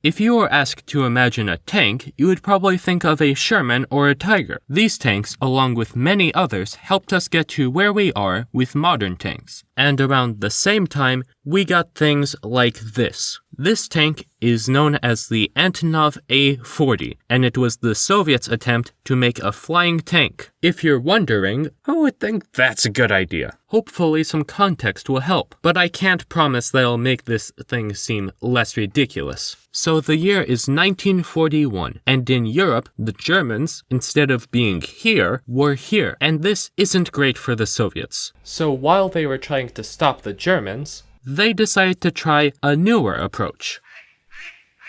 If you were asked to imagine a tank, you would probably think of a Sherman or a Tiger. These tanks, along with many others, helped us get to where we are with modern tanks. And around the same time, we got things like this. This tank is known as the Antonov A-40, and it was the Soviets' attempt to make a flying tank. If you're wondering, who would think that's a good idea? Hopefully some context will help, but I can't promise that I'll make this thing seem less ridiculous. So the year is 1941, and in Europe, the Germans, instead of being here, were here, and this isn't great for the Soviets. So while they were trying to stop the Germans, they decided to try a newer approach.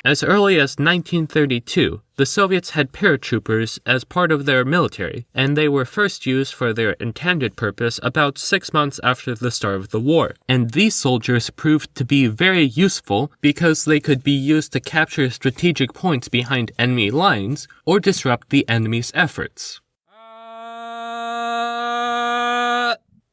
As early as 1932, the Soviets had paratroopers as part of their military, and they were first used for their intended purpose about 6 months after the start of the war. And these soldiers proved to be very useful because they could be used to capture strategic points behind enemy lines or disrupt the enemy's efforts.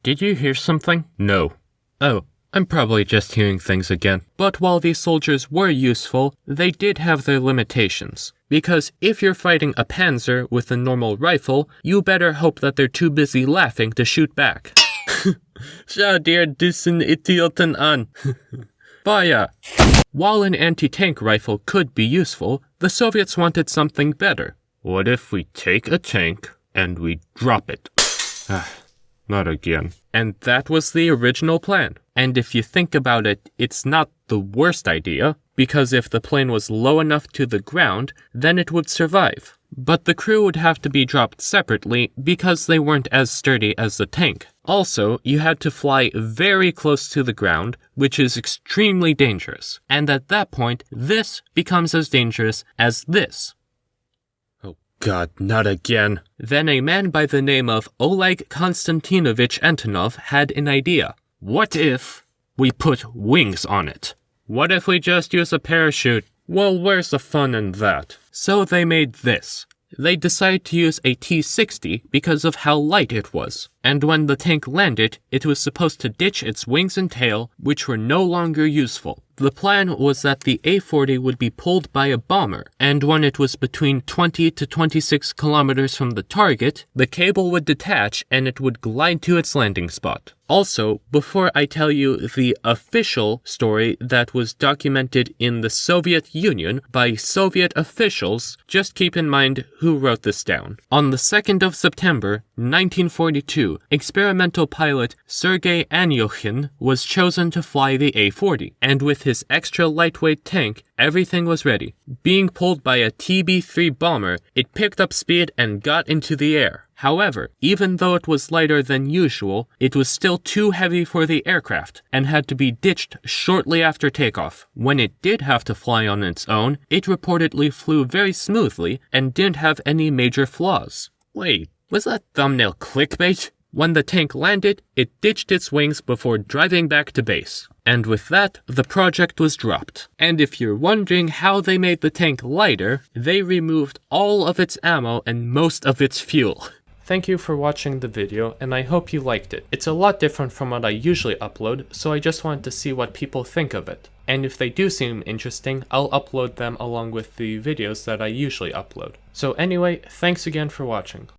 Did you hear something? No. Oh. I'm probably just hearing things again. But while these soldiers were useful, they did have their limitations. Because if you're fighting a panzer with a normal rifle, you better hope that they're too busy laughing to shoot back. Schau dir diesen Idioten an. But yeah, while an anti-tank rifle could be useful, the Soviets wanted something better. What if we take a tank and we drop it? Not again. And that was the original plan. And if you think about it, it's not the worst idea, because if the plane was low enough to the ground, then it would survive. But the crew would have to be dropped separately because they weren't as sturdy as the tank. Also, you had to fly very close to the ground, which is extremely dangerous. And at that point, this becomes as dangerous as this. God, not again. Then a man by the name of Oleg Konstantinovich Antonov had an idea. What if we put wings on it? What if we just use a parachute? Well, where's the fun in that? So they made this. They decided to use a T-60 because of how light it was. And when the tank landed, it was supposed to ditch its wings and tail, which were no longer useful. The plan was that the A-40 would be pulled by a bomber, and when it was between 20 to 26 kilometers from the target, the cable would detach and it would glide to its landing spot. Also, before I tell you the official story that was documented in the Soviet Union by Soviet officials, just keep in mind who wrote this down. On the 2nd of September, 1942, experimental pilot Sergei Anyokhin was chosen to fly the A-40, and with his extra lightweight tank, everything was ready. Being pulled by a TB-3 bomber, it picked up speed and got into the air. However, even though it was lighter than usual, it was still too heavy for the aircraft and had to be ditched shortly after takeoff. When it did have to fly on its own, it reportedly flew very smoothly and didn't have any major flaws. Wait, was that thumbnail clickbait? When the tank landed, it ditched its wings before driving back to base. And with that, the project was dropped. And if you're wondering how they made the tank lighter, they removed all of its ammo and most of its fuel. Thank you for watching the video, and I hope you liked it. It's a lot different from what I usually upload, so I just wanted to see what people think of it. And if they do seem interesting, I'll upload them along with the videos that I usually upload. So anyway, thanks again for watching.